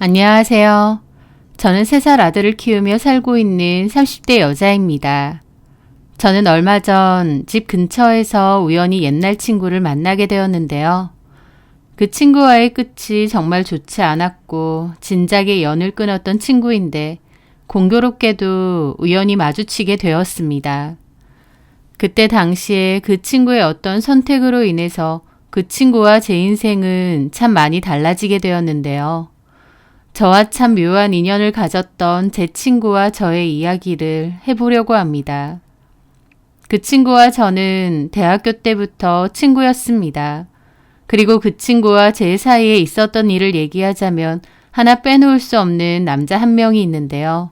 안녕하세요. 저는 3살 아들을 키우며 살고 있는 30대 여자입니다. 저는 얼마 전 집 근처에서 우연히 옛날 친구를 만나게 되었는데요. 그 친구와의 끝이 정말 좋지 않았고 진작에 연을 끊었던 친구인데 공교롭게도 우연히 마주치게 되었습니다. 그때 당시에 그 친구의 어떤 선택으로 인해서 그 친구와 제 인생은 참 많이 달라지게 되었는데요. 저와 참 묘한 인연을 가졌던 제 친구와 저의 이야기를 해보려고 합니다. 그 친구와 저는 대학교 때부터 친구였습니다. 그리고 그 친구와 제 사이에 있었던 일을 얘기하자면 하나 빼놓을 수 없는 남자 한 명이 있는데요.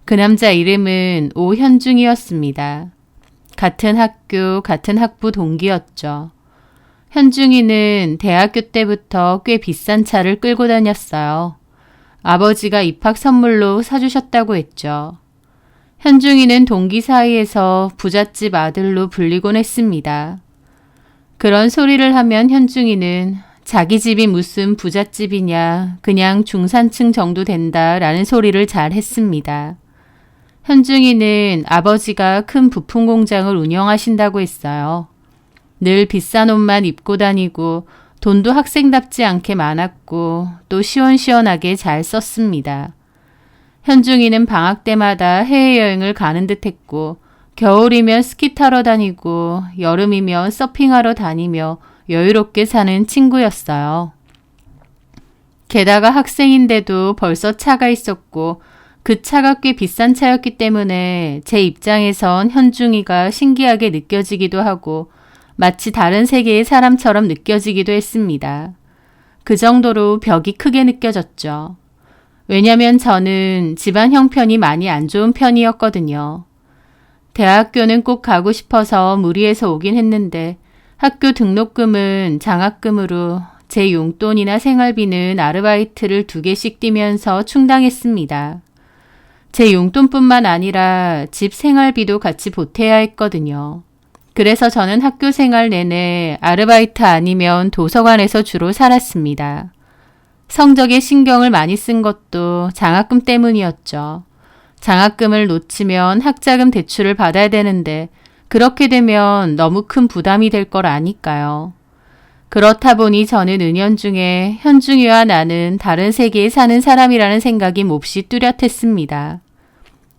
그 남자 이름은 오현중이었습니다. 같은 학교, 같은 학부 동기였죠. 현중이는 대학교 때부터 꽤 비싼 차를 끌고 다녔어요. 아버지가 입학 선물로 사주셨다고 했죠. 현중이는 동기 사이에서 부잣집 아들로 불리곤 했습니다. 그런 소리를 하면 현중이는 자기 집이 무슨 부잣집이냐, 그냥 중산층 정도 된다라는 소리를 잘 했습니다. 현중이는 아버지가 큰 부품 공장을 운영하신다고 했어요. 늘 비싼 옷만 입고 다니고 돈도 학생답지 않게 많았고 또 시원시원하게 잘 썼습니다. 현중이는 방학 때마다 해외여행을 가는 듯 했고 겨울이면 스키 타러 다니고 여름이면 서핑하러 다니며 여유롭게 사는 친구였어요. 게다가 학생인데도 벌써 차가 있었고 그 차가 꽤 비싼 차였기 때문에 제 입장에선 현중이가 신기하게 느껴지기도 하고 마치 다른 세계의 사람처럼 느껴지기도 했습니다. 그 정도로 벽이 크게 느껴졌죠. 왜냐면 저는 집안 형편이 많이 안 좋은 편이었거든요. 대학교는 꼭 가고 싶어서 무리해서 오긴 했는데 학교 등록금은 장학금으로 제 용돈이나 생활비는 아르바이트를 2개씩 뛰면서 충당했습니다. 제 용돈뿐만 아니라 집 생활비도 같이 보태야 했거든요. 그래서 저는 학교 생활 내내 아르바이트 아니면 도서관에서 주로 살았습니다. 성적에 신경을 많이 쓴 것도 장학금 때문이었죠. 장학금을 놓치면 학자금 대출을 받아야 되는데 그렇게 되면 너무 큰 부담이 될 걸 아니까요. 그렇다 보니 저는 은연중에 현중이와 나는 다른 세계에 사는 사람이라는 생각이 몹시 뚜렷했습니다.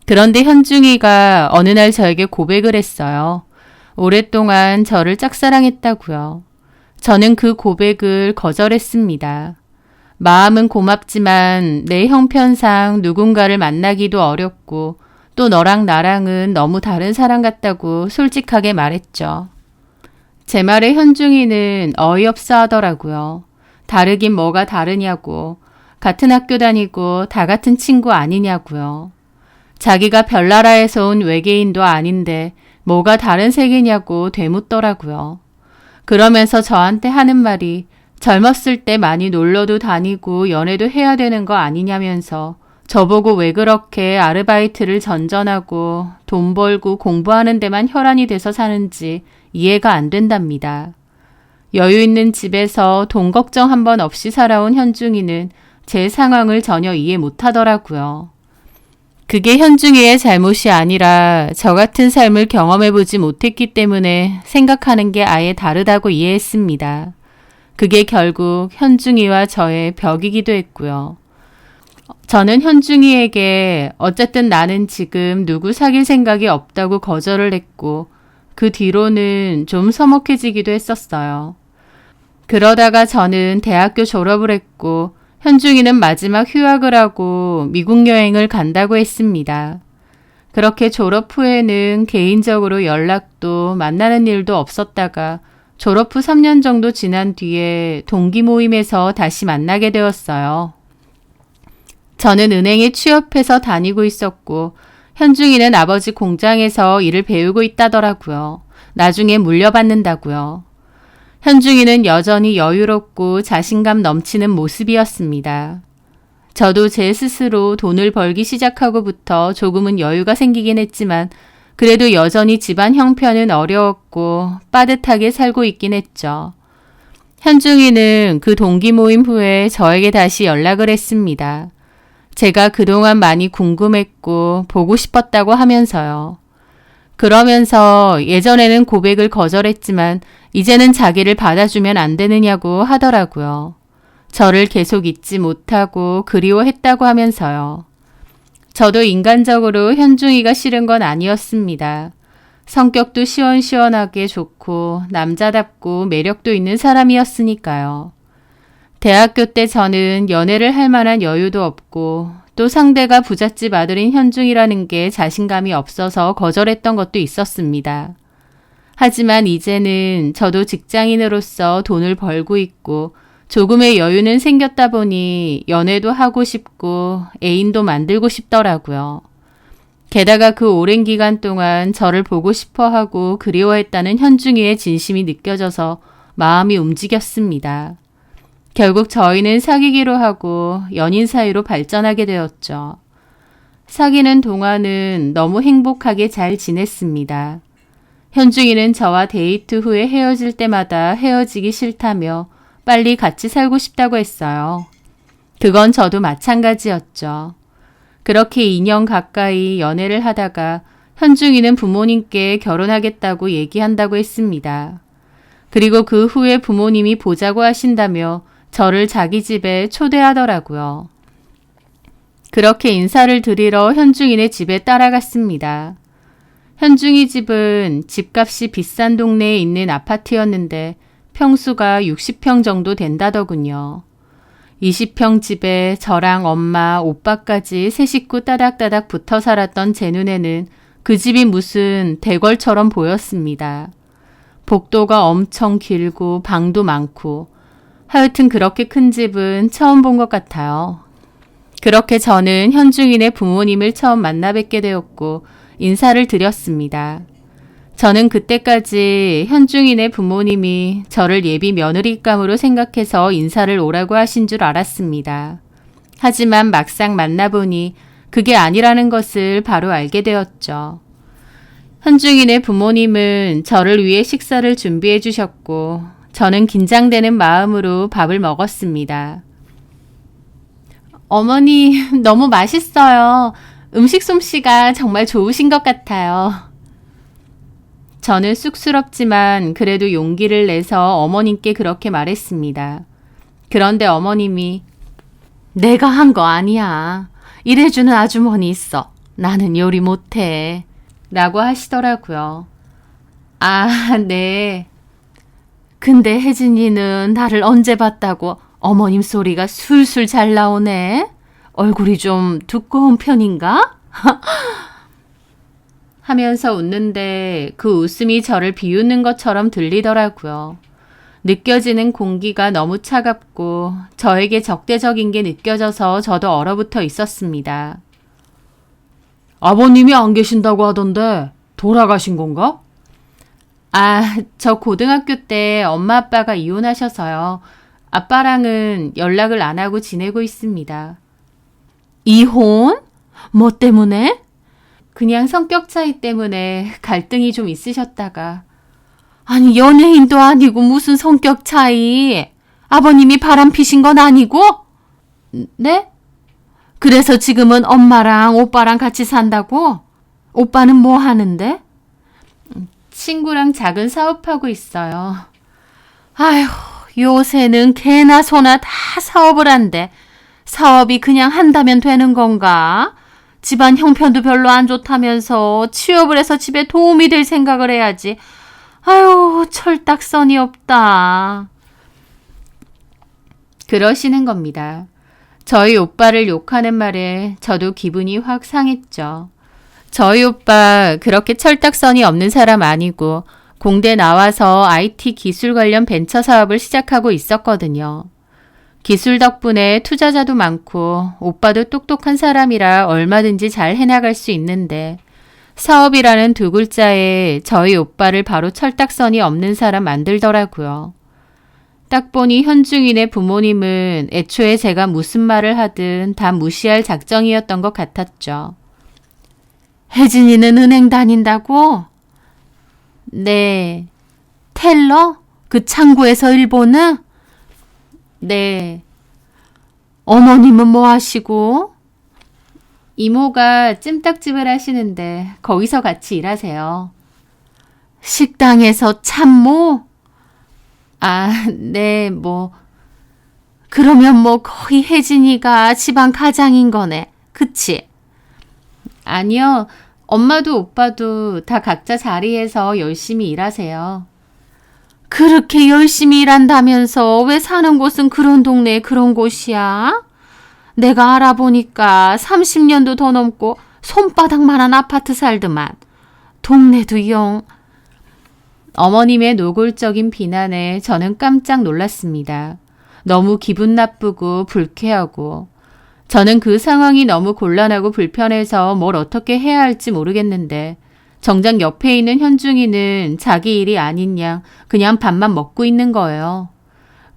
그런데 현중이가 어느 날 저에게 고백을 했어요. 오랫동안 저를 짝사랑했다고요. 저는 그 고백을 거절했습니다. 마음은 고맙지만 내 형편상 누군가를 만나기도 어렵고 또 너랑 나랑은 너무 다른 사람 같다고 솔직하게 말했죠. 제 말에 현중이는 어이없어 하더라고요. 다르긴 뭐가 다르냐고, 같은 학교 다니고 다 같은 친구 아니냐고요. 자기가 별나라에서 온 외계인도 아닌데 뭐가 다른 세계냐고 되묻더라고요. 그러면서 저한테 하는 말이 젊었을 때 많이 놀러도 다니고 연애도 해야 되는 거 아니냐면서 저보고 왜 그렇게 아르바이트를 전전하고 돈 벌고 공부하는 데만 혈안이 돼서 사는지 이해가 안 된답니다. 여유 있는 집에서 돈 걱정 한 번 없이 살아온 현중이는 제 상황을 전혀 이해 못 하더라고요. 그게 현중이의 잘못이 아니라 저 같은 삶을 경험해보지 못했기 때문에 생각하는 게 아예 다르다고 이해했습니다. 그게 결국 현중이와 저의 벽이기도 했고요. 저는 현중이에게 어쨌든 나는 지금 누구 사귈 생각이 없다고 거절을 했고 그 뒤로는 좀 서먹해지기도 했었어요. 그러다가 저는 대학교 졸업을 했고 현중이는 마지막 휴학을 하고 미국 여행을 간다고 했습니다. 그렇게 졸업 후에는 개인적으로 연락도 만나는 일도 없었다가 졸업 후 3년 정도 지난 뒤에 동기 모임에서 다시 만나게 되었어요. 저는 은행에 취업해서 다니고 있었고 현중이는 아버지 공장에서 일을 배우고 있다더라고요. 나중에 물려받는다고요. 현중이는 여전히 여유롭고 자신감 넘치는 모습이었습니다. 저도 제 스스로 돈을 벌기 시작하고부터 조금은 여유가 생기긴 했지만 그래도 여전히 집안 형편은 어려웠고 빠듯하게 살고 있긴 했죠. 현중이는 그 동기 모임 후에 저에게 다시 연락을 했습니다. 제가 그동안 많이 궁금했고 보고 싶었다고 하면서요. 그러면서 예전에는 고백을 거절했지만 이제는 자기를 받아주면 안 되느냐고 하더라고요. 저를 계속 잊지 못하고 그리워했다고 하면서요. 저도 인간적으로 현중이가 싫은 건 아니었습니다. 성격도 시원시원하게 좋고 남자답고 매력도 있는 사람이었으니까요. 대학교 때 저는 연애를 할 만한 여유도 없고 또 상대가 부잣집 아들인 현중이라는 게 자신감이 없어서 거절했던 것도 있었습니다. 하지만 이제는 저도 직장인으로서 돈을 벌고 있고 조금의 여유는 생겼다 보니 연애도 하고 싶고 애인도 만들고 싶더라고요. 게다가 그 오랜 기간 동안 저를 보고 싶어 하고 그리워했다는 현중이의 진심이 느껴져서 마음이 움직였습니다. 결국 저희는 사귀기로 하고 연인 사이로 발전하게 되었죠. 사귀는 동안은 너무 행복하게 잘 지냈습니다. 현중이는 저와 데이트 후에 헤어질 때마다 헤어지기 싫다며 빨리 같이 살고 싶다고 했어요. 그건 저도 마찬가지였죠. 그렇게 2년 가까이 연애를 하다가 현중이는 부모님께 결혼하겠다고 얘기한다고 했습니다. 그리고 그 후에 부모님이 보자고 하신다며 저를 자기 집에 초대하더라고요. 그렇게 인사를 드리러 현중이네 집에 따라갔습니다. 현중이 집은 집값이 비싼 동네에 있는 아파트였는데 평수가 60평 정도 된다더군요. 20평 집에 저랑 엄마, 오빠까지 세 식구 따닥따닥 붙어 살았던 제 눈에는 그 집이 무슨 대궐처럼 보였습니다. 복도가 엄청 길고 방도 많고 하여튼 그렇게 큰 집은 처음 본 것 같아요. 그렇게 저는 현중이네 부모님을 처음 만나 뵙게 되었고 인사를 드렸습니다. 저는 그때까지 현중이네 부모님이 저를 예비 며느리감으로 생각해서 인사를 오라고 하신 줄 알았습니다. 하지만 막상 만나보니 그게 아니라는 것을 바로 알게 되었죠. 현중이네 부모님은 저를 위해 식사를 준비해 주셨고 저는 긴장되는 마음으로 밥을 먹었습니다. 어머니, 너무 맛있어요. 음식 솜씨가 정말 좋으신 것 같아요. 저는 쑥스럽지만 그래도 용기를 내서 어머님께 그렇게 말했습니다. 그런데 어머님이 내가 한 거 아니야. 이래주는 아주머니 있어. 나는 요리 못해. 라고 하시더라고요. 아, 네. 근데 혜진이는 나를 언제 봤다고 어머님 소리가 술술 잘 나오네. 얼굴이 좀 두꺼운 편인가? 하면서 웃는데 그 웃음이 저를 비웃는 것처럼 들리더라고요. 느껴지는 공기가 너무 차갑고 저에게 적대적인 게 느껴져서 저도 얼어붙어 있었습니다. 아버님이 안 계신다고 하던데 돌아가신 건가? 아, 저 고등학교 때 엄마 아빠가 이혼하셔서요. 아빠랑은 연락을 안 하고 지내고 있습니다. 이혼? 뭐 때문에? 그냥 성격 차이 때문에 갈등이 좀 있으셨다가. 아니, 연예인도 아니고 무슨 성격 차이. 아버님이 바람 피신 건 아니고? 네? 그래서 지금은 엄마랑 오빠랑 같이 산다고? 오빠는 뭐 하는데? 친구랑 작은 사업하고 있어요. 아휴, 요새는 개나 소나 다 사업을 한대. 사업이 그냥 한다면 되는 건가? 집안 형편도 별로 안 좋다면서 취업을 해서 집에 도움이 될 생각을 해야지. 아유, 철딱선이 없다. 그러시는 겁니다. 저희 오빠를 욕하는 말에 저도 기분이 확 상했죠. 저희 오빠 그렇게 철딱선이 없는 사람 아니고 공대 나와서 IT 기술 관련 벤처 사업을 시작하고 있었거든요. 기술 덕분에 투자자도 많고 오빠도 똑똑한 사람이라 얼마든지 잘 해나갈 수 있는데 사업이라는 두 글자에 저희 오빠를 바로 철딱선이 없는 사람 만들더라고요. 딱 보니 현중이네 부모님은 애초에 제가 무슨 말을 하든 다 무시할 작정이었던 것 같았죠. 혜진이는 은행 다닌다고? 네. 텔러? 그 창구에서 일보는? 네. 어머님은 뭐 하시고? 이모가 찜닭집을 하시는데 거기서 같이 일하세요. 식당에서 참모? 아, 네, 그러면 거의 혜진이가 집안 가장인 거네. 그치? 아니요. 엄마도 오빠도 다 각자 자리에서 열심히 일하세요. 그렇게 열심히 일한다면서 왜 사는 곳은 그런 동네에 그런 곳이야? 내가 알아보니까 30년도 더 넘고 손바닥만한 아파트 살더만. 동네도 영. 어머님의 노골적인 비난에 저는 깜짝 놀랐습니다. 너무 기분 나쁘고 불쾌하고 저는 그 상황이 너무 곤란하고 불편해서 뭘 어떻게 해야 할지 모르겠는데 정작 옆에 있는 현중이는 자기 일이 아닌 양 그냥 밥만 먹고 있는 거예요.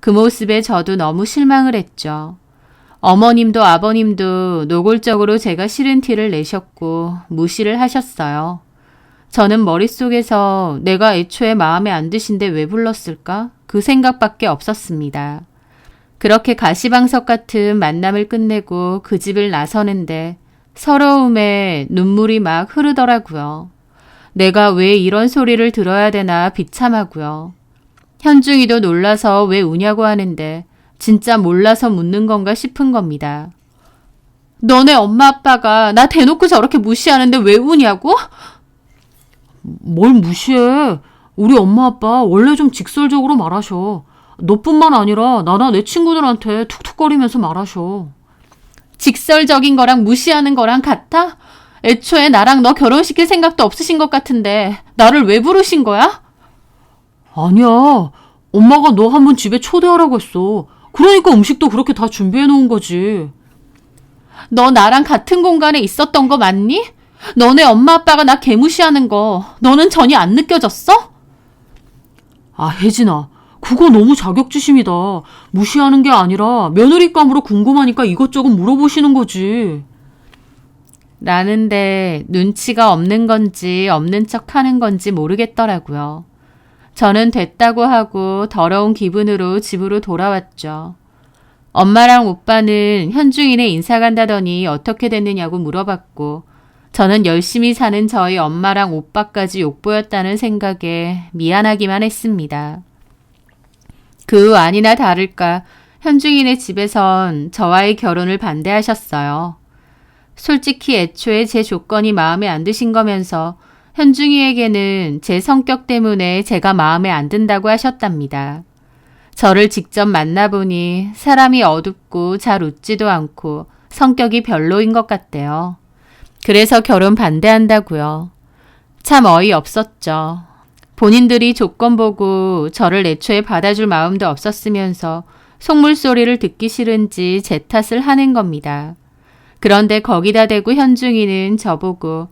그 모습에 저도 너무 실망을 했죠. 어머님도 아버님도 노골적으로 제가 싫은 티를 내셨고 무시를 하셨어요. 저는 머릿속에서 내가 애초에 마음에 안 드신데 왜 불렀을까? 그 생각밖에 없었습니다. 그렇게 가시방석 같은 만남을 끝내고 그 집을 나서는데 서러움에 눈물이 막 흐르더라고요. 내가 왜 이런 소리를 들어야 되나 비참하고요. 현중이도 놀라서 왜 우냐고 하는데 진짜 몰라서 묻는 건가 싶은 겁니다. 너네 엄마 아빠가 나 대놓고 저렇게 무시하는데 왜 우냐고? 뭘 무시해. 우리 엄마 아빠 원래 좀 직설적으로 말하셔. 너뿐만 아니라 나나 내 친구들한테 툭툭거리면서 말하셔. 직설적인 거랑 무시하는 거랑 같아? 애초에 나랑 너 결혼시킬 생각도 없으신 것 같은데 나를 왜 부르신 거야? 아니야. 엄마가 너 한번 집에 초대하라고 했어. 그러니까 음식도 그렇게 다 준비해 놓은 거지. 너 나랑 같은 공간에 있었던 거 맞니? 너네 엄마 아빠가 나 개무시하는 거 너는 전혀 안 느껴졌어? 아, 혜진아. 그거 너무 자격지심이다. 무시하는 게 아니라 며느리감으로 궁금하니까 이것저것 물어보시는 거지. 라는데 눈치가 없는 건지 없는 척 하는 건지 모르겠더라고요. 저는 됐다고 하고 더러운 기분으로 집으로 돌아왔죠. 엄마랑 오빠는 현중이네 인사 간다더니 어떻게 됐느냐고 물어봤고 저는 열심히 사는 저희 엄마랑 오빠까지 욕보였다는 생각에 미안하기만 했습니다. 그 아니나 다를까 현중이네 집에선 저와의 결혼을 반대하셨어요. 솔직히 애초에 제 조건이 마음에 안 드신 거면서 현중이에게는 제 성격 때문에 제가 마음에 안 든다고 하셨답니다. 저를 직접 만나보니 사람이 어둡고 잘 웃지도 않고 성격이 별로인 것 같대요. 그래서 결혼 반대한다고요. 참 어이없었죠. 본인들이 조건 보고 저를 애초에 받아줄 마음도 없었으면서 속물소리를 듣기 싫은지 제 탓을 하는 겁니다. 그런데 거기다 대고 현중이는 저보고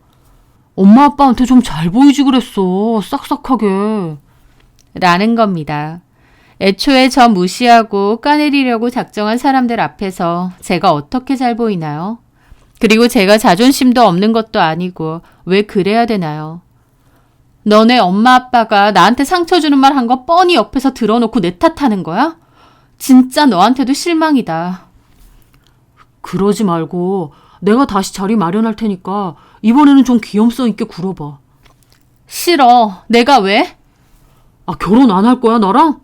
엄마 아빠한테 좀 잘 보이지 그랬어. 싹싹하게. 라는 겁니다. 애초에 저 무시하고 까내리려고 작정한 사람들 앞에서 제가 어떻게 잘 보이나요? 그리고 제가 자존심도 없는 것도 아니고 왜 그래야 되나요? 너네 엄마 아빠가 나한테 상처 주는 말 한 거 뻔히 옆에서 들어놓고 내 탓하는 거야? 진짜 너한테도 실망이다. 그러지 말고 내가 다시 자리 마련할 테니까 이번에는 좀 귀염성 있게 굴어봐. 싫어. 내가 왜? 아, 결혼 안 할 거야 나랑?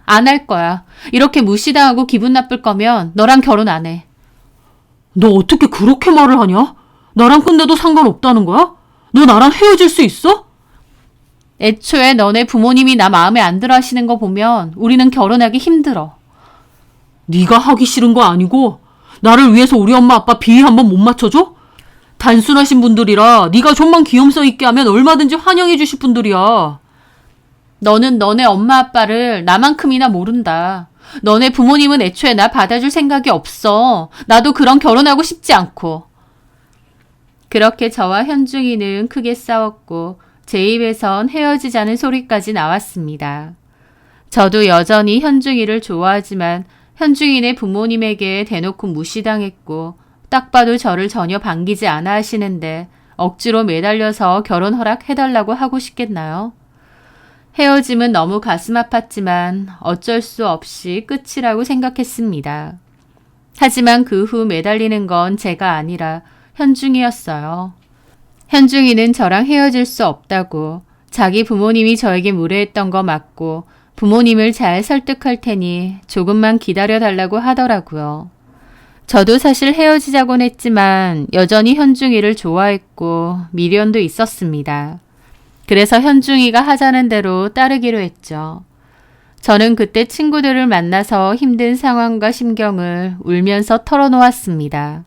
안 할 거야. 이렇게 무시당하고 기분 나쁠 거면 너랑 결혼 안 해. 너 어떻게 그렇게 말을 하냐? 나랑 끝내도 상관없다는 거야? 너 나랑 헤어질 수 있어? 애초에 너네 부모님이 나 마음에 안 들어 하시는 거 보면 우리는 결혼하기 힘들어. 네가 하기 싫은 거 아니고 나를 위해서 우리 엄마 아빠 비위 한번 못 맞춰줘? 단순하신 분들이라 네가 좀만 귀염성 있게 하면 얼마든지 환영해 주실 분들이야. 너는 너네 엄마 아빠를 나만큼이나 모른다. 너네 부모님은 애초에 나 받아줄 생각이 없어. 나도 그런 결혼하고 싶지 않고. 그렇게 저와 현중이는 크게 싸웠고 제 입에선 헤어지자는 소리까지 나왔습니다. 저도 여전히 현중이를 좋아하지만 현중이네 부모님에게 대놓고 무시당했고 딱 봐도 저를 전혀 반기지 않아 하시는데 억지로 매달려서 결혼 허락해달라고 하고 싶겠나요? 헤어짐은 너무 가슴 아팠지만 어쩔 수 없이 끝이라고 생각했습니다. 하지만 그 후 매달리는 건 제가 아니라 현중이었어요. 현중이는 저랑 헤어질 수 없다고, 자기 부모님이 저에게 무례했던 거 맞고 부모님을 잘 설득할 테니 조금만 기다려달라고 하더라고요. 저도 사실 헤어지자곤 했지만 여전히 현중이를 좋아했고 미련도 있었습니다. 그래서 현중이가 하자는 대로 따르기로 했죠. 저는 그때 친구들을 만나서 힘든 상황과 심경을 울면서 털어놓았습니다.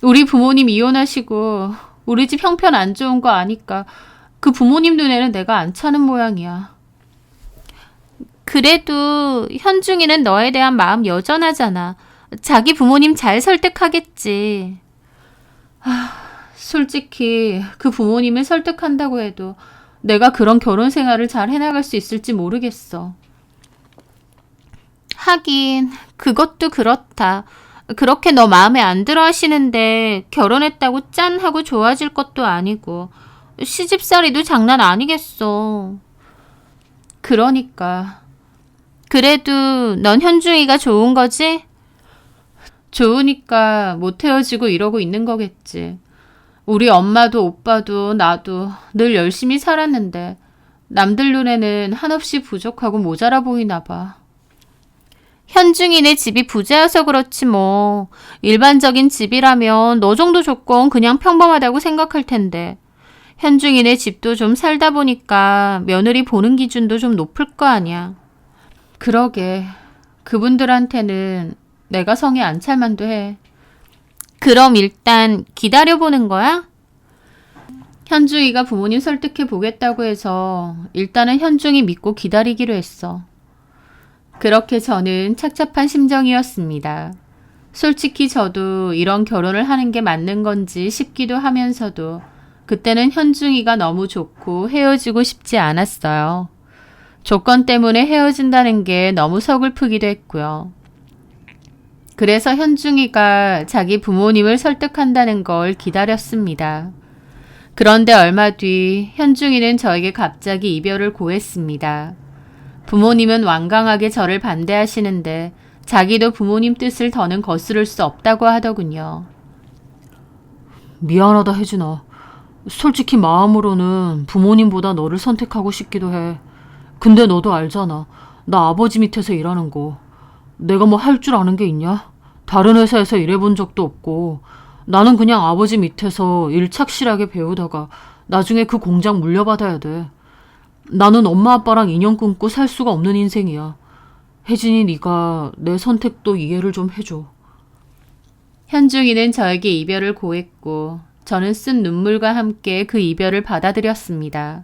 우리 부모님 이혼하시고 우리 집 형편 안 좋은 거 아니까 그 부모님 눈에는 내가 안 차는 모양이야. 그래도 현중이는 너에 대한 마음 여전하잖아. 자기 부모님 잘 설득하겠지. 솔직히 그 부모님을 설득한다고 해도 내가 그런 결혼 생활을 잘 해나갈 수 있을지 모르겠어. 하긴 그것도 그렇다. 그렇게 너 마음에 안 들어 하시는데 결혼했다고 짠 하고 좋아질 것도 아니고 시집살이도 장난 아니겠어. 그러니까. 그래도 넌 현중이가 좋은 거지? 좋으니까 못 헤어지고 이러고 있는 거겠지. 우리 엄마도 오빠도 나도 늘 열심히 살았는데 남들 눈에는 한없이 부족하고 모자라 보이나 봐. 현중이네 집이 부자여서 그렇지 뭐. 일반적인 집이라면 너 정도 조건 그냥 평범하다고 생각할 텐데. 현중이네 집도 좀 살다 보니까 며느리 보는 기준도 좀 높을 거 아니야. 그러게. 그분들한테는 내가 성에 안 찰만도 해. 그럼 일단 기다려보는 거야? 현중이가 부모님 설득해 보겠다고 해서 일단은 현중이 믿고 기다리기로 했어. 그렇게 저는 착잡한 심정이었습니다. 솔직히 저도 이런 결혼을 하는 게 맞는 건지 싶기도 하면서도 그때는 현중이가 너무 좋고 헤어지고 싶지 않았어요. 조건 때문에 헤어진다는 게 너무 서글프기도 했고요. 그래서 현중이가 자기 부모님을 설득한다는 걸 기다렸습니다. 그런데 얼마 뒤 현중이는 저에게 갑자기 이별을 고했습니다. 부모님은 완강하게 저를 반대하시는데 자기도 부모님 뜻을 더는 거스를 수 없다고 하더군요. 미안하다 혜진아. 솔직히 마음으로는 부모님보다 너를 선택하고 싶기도 해. 근데 너도 알잖아. 나 아버지 밑에서 일하는 거. 내가 뭐 할 줄 아는 게 있냐? 다른 회사에서 일해본 적도 없고 나는 그냥 아버지 밑에서 일 착실하게 배우다가 나중에 그 공장 물려받아야 돼. 나는 엄마 아빠랑 인연 끊고 살 수가 없는 인생이야. 혜진이 네가 내 선택도 이해를 좀 해줘. 현중이는 저에게 이별을 고했고 저는 쓴 눈물과 함께 그 이별을 받아들였습니다.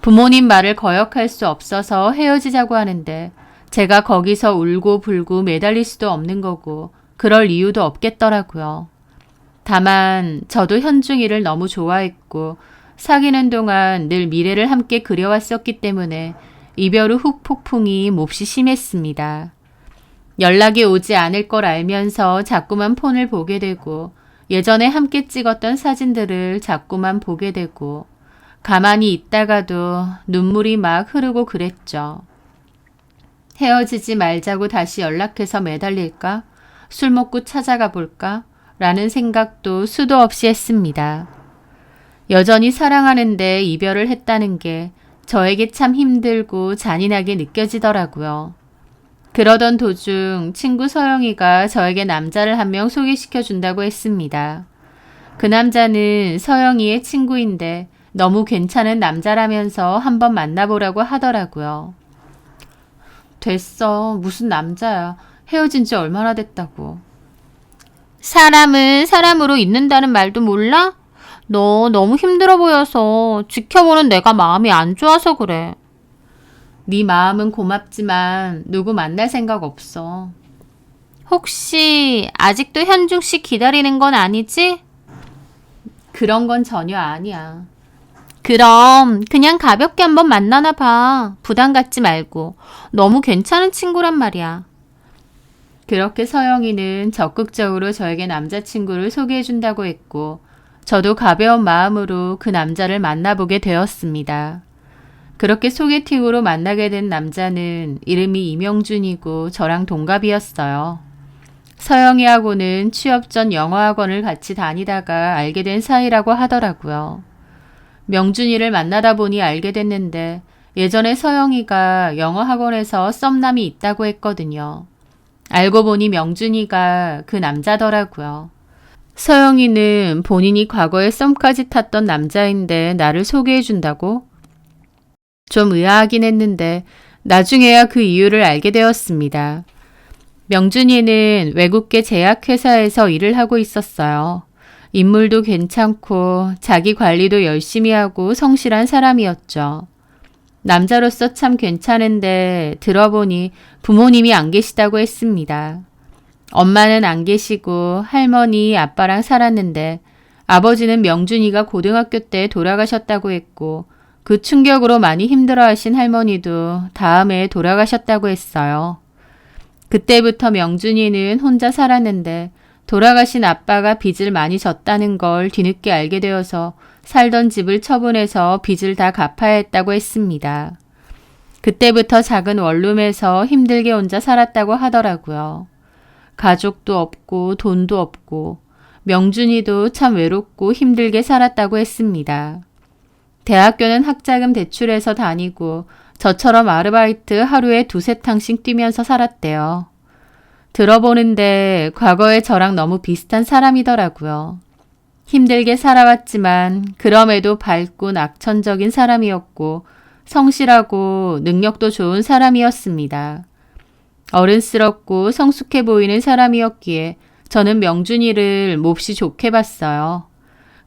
부모님 말을 거역할 수 없어서 헤어지자고 하는데 제가 거기서 울고 불고 매달릴 수도 없는 거고 그럴 이유도 없겠더라고요. 다만 저도 현중이를 너무 좋아했고 사귀는 동안 늘 미래를 함께 그려왔었기 때문에 이별 후 후폭풍이 몹시 심했습니다. 연락이 오지 않을 걸 알면서 자꾸만 폰을 보게 되고 예전에 함께 찍었던 사진들을 자꾸만 보게 되고 가만히 있다가도 눈물이 막 흐르고 그랬죠. 헤어지지 말자고 다시 연락해서 매달릴까? 술 먹고 찾아가 볼까? 라는 생각도 수도 없이 했습니다. 여전히 사랑하는데 이별을 했다는 게 저에게 참 힘들고 잔인하게 느껴지더라고요. 그러던 도중 친구 서영이가 저에게 남자를 한 명 소개시켜 준다고 했습니다. 그 남자는 서영이의 친구인데 너무 괜찮은 남자라면서 한번 만나보라고 하더라고요. 됐어. 무슨 남자야. 헤어진 지 얼마나 됐다고. 사람은 사람으로 있는다는 말도 몰라? 너 너무 힘들어 보여서 지켜보는 내가 마음이 안 좋아서 그래. 네 마음은 고맙지만 누구 만날 생각 없어. 혹시 아직도 현중 씨 기다리는 건 아니지? 그런 건 전혀 아니야. 그럼 그냥 가볍게 한번 만나나 봐. 부담 갖지 말고. 너무 괜찮은 친구란 말이야. 그렇게 서영이는 적극적으로 저에게 남자친구를 소개해준다고 했고 저도 가벼운 마음으로 그 남자를 만나보게 되었습니다. 그렇게 소개팅으로 만나게 된 남자는 이름이 이명준이고 저랑 동갑이었어요. 서영이하고는 취업 전 영어학원을 같이 다니다가 알게 된 사이라고 하더라고요. 명준이를 만나다 보니 알게 됐는데 예전에 서영이가 영어학원에서 썸남이 있다고 했거든요. 알고 보니 명준이가 그 남자더라고요. 서영이는 본인이 과거에 썸까지 탔던 남자인데 나를 소개해준다고? 좀 의아하긴 했는데 나중에야 그 이유를 알게 되었습니다. 명준이는 외국계 제약회사에서 일을 하고 있었어요. 인물도 괜찮고 자기 관리도 열심히 하고 성실한 사람이었죠. 남자로서 참 괜찮은데 들어보니 부모님이 안 계시다고 했습니다. 엄마는 안 계시고 할머니, 아빠랑 살았는데 아버지는 명준이가 고등학교 때 돌아가셨다고 했고 그 충격으로 많이 힘들어하신 할머니도 다음에 돌아가셨다고 했어요. 그때부터 명준이는 혼자 살았는데 돌아가신 아빠가 빚을 많이 졌다는 걸 뒤늦게 알게 되어서 살던 집을 처분해서 빚을 다 갚아야 했다고 했습니다. 그때부터 작은 원룸에서 힘들게 혼자 살았다고 하더라고요. 가족도 없고 돈도 없고 명준이도 참 외롭고 힘들게 살았다고 했습니다. 대학교는 학자금 대출해서 다니고 저처럼 아르바이트 하루에 2-3탕씩 뛰면서 살았대요. 들어보는데 과거에 저랑 너무 비슷한 사람이더라고요. 힘들게 살아왔지만 그럼에도 밝고 낙천적인 사람이었고 성실하고 능력도 좋은 사람이었습니다. 어른스럽고 성숙해 보이는 사람이었기에 저는 명준이를 몹시 좋게 봤어요.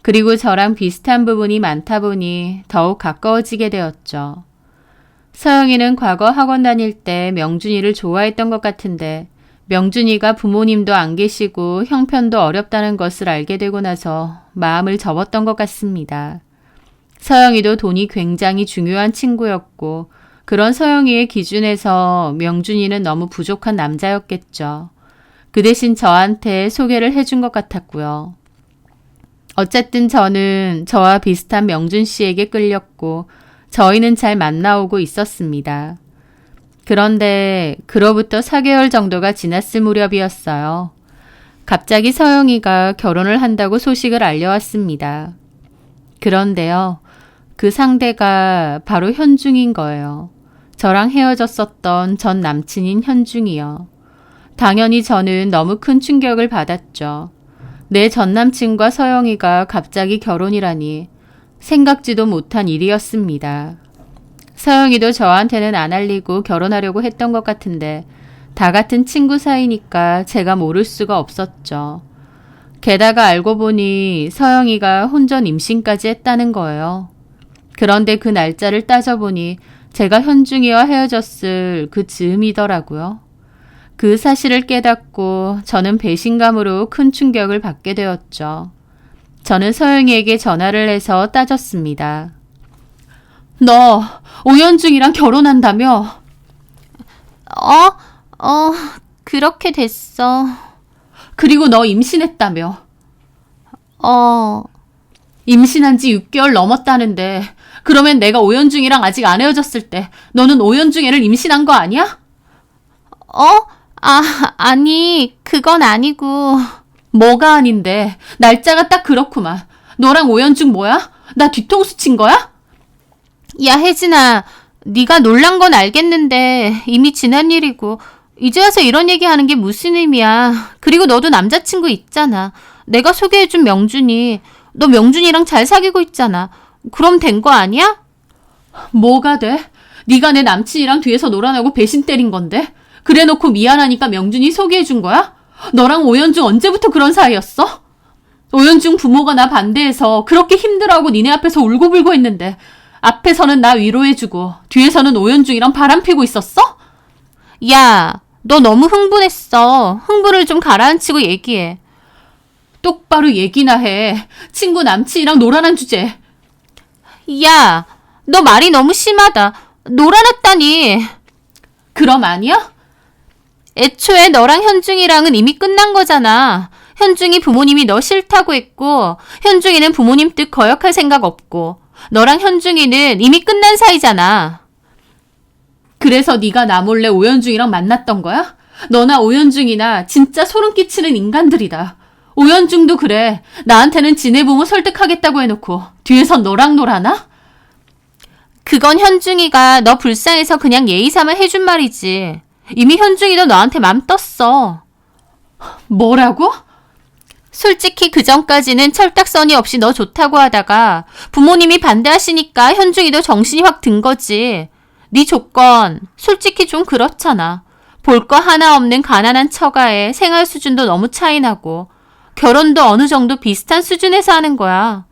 그리고 저랑 비슷한 부분이 많다 보니 더욱 가까워지게 되었죠. 서영이는 과거 학원 다닐 때 명준이를 좋아했던 것 같은데 명준이가 부모님도 안 계시고 형편도 어렵다는 것을 알게 되고 나서 마음을 접었던 것 같습니다. 서영이도 돈이 굉장히 중요한 친구였고 그런 서영이의 기준에서 명준이는 너무 부족한 남자였겠죠. 그 대신 저한테 소개를 해준 것 같았고요. 어쨌든 저는 저와 비슷한 명준 씨에게 끌렸고 저희는 잘 만나오고 있었습니다. 그런데 그로부터 4개월 정도가 지났을 무렵이었어요. 갑자기 서영이가 결혼을 한다고 소식을 알려왔습니다. 그런데요, 그 상대가 바로 현중인 거예요. 저랑 헤어졌었던 전 남친인 현중이요. 당연히 저는 너무 큰 충격을 받았죠. 내 전 남친과 서영이가 갑자기 결혼이라니 생각지도 못한 일이었습니다. 서영이도 저한테는 안 알리고 결혼하려고 했던 것 같은데 다 같은 친구 사이니까 제가 모를 수가 없었죠. 게다가 알고 보니 서영이가 혼전 임신까지 했다는 거예요. 그런데 그 날짜를 따져보니 제가 현중이와 헤어졌을 그 즈음이더라고요. 그 사실을 깨닫고 저는 배신감으로 큰 충격을 받게 되었죠. 저는 서영이에게 전화를 해서 따졌습니다. 너 오현중이랑 결혼한다며? 그렇게 됐어. 그리고 너 임신했다며? 어, 임신한 지 6개월 넘었다는데 그러면 내가 오현중이랑 아직 안 헤어졌을 때 너는 오현중애를 임신한 거 아니야? 아니, 그건 아니고. 뭐가 아닌데 날짜가 딱 그렇구만. 너랑 오현중 뭐야? 나 뒤통수 친 거야? 야, 혜진아, 네가 놀란 건 알겠는데 이미 지난 일이고 이제 와서 이런 얘기하는 게 무슨 의미야. 그리고 너도 남자친구 있잖아. 내가 소개해준 명준이. 너 명준이랑 잘 사귀고 있잖아. 그럼 된 거 아니야? 뭐가 돼? 네가 내 남친이랑 뒤에서 놀아나고 배신 때린 건데 그래놓고 미안하니까 명준이 소개해준 거야? 너랑 오현중 언제부터 그런 사이였어? 오현중 부모가 나 반대해서 그렇게 힘들어하고 니네 앞에서 울고불고 했는데 앞에서는 나 위로해주고 뒤에서는 오현중이랑 바람피고 있었어? 야, 너 너무 흥분했어. 흥분을 좀 가라앉히고 얘기해. 똑바로 얘기나 해. 친구 남친이랑 놀아난 주제. 야, 너 말이 너무 심하다. 놀아났다니. 그럼 아니야? 애초에 너랑 현중이랑은 이미 끝난 거잖아. 현중이 부모님이 너 싫다고 했고 현중이는 부모님 뜻 거역할 생각 없고 너랑 현중이는 이미 끝난 사이잖아. 그래서 네가 나 몰래 오연중이랑 만났던 거야? 너나 오연중이나 진짜 소름 끼치는 인간들이다. 오연중도 그래. 나한테는 지네 부모 설득하겠다고 해놓고 뒤에선 너랑 놀아나? 그건 현중이가 너 불쌍해서 그냥 예의삼아 해준 말이지. 이미 현중이도 너한테 맘 떴어. 뭐라고? 솔직히 그 전까지는 철딱서니 없이 너 좋다고 하다가 부모님이 반대하시니까 현중이도 정신이 확 든 거지. 네 조건 솔직히 좀 그렇잖아. 볼 거 하나 없는 가난한 처가에 생활 수준도 너무 차이나고 결혼도 어느 정도 비슷한 수준에서 하는 거야.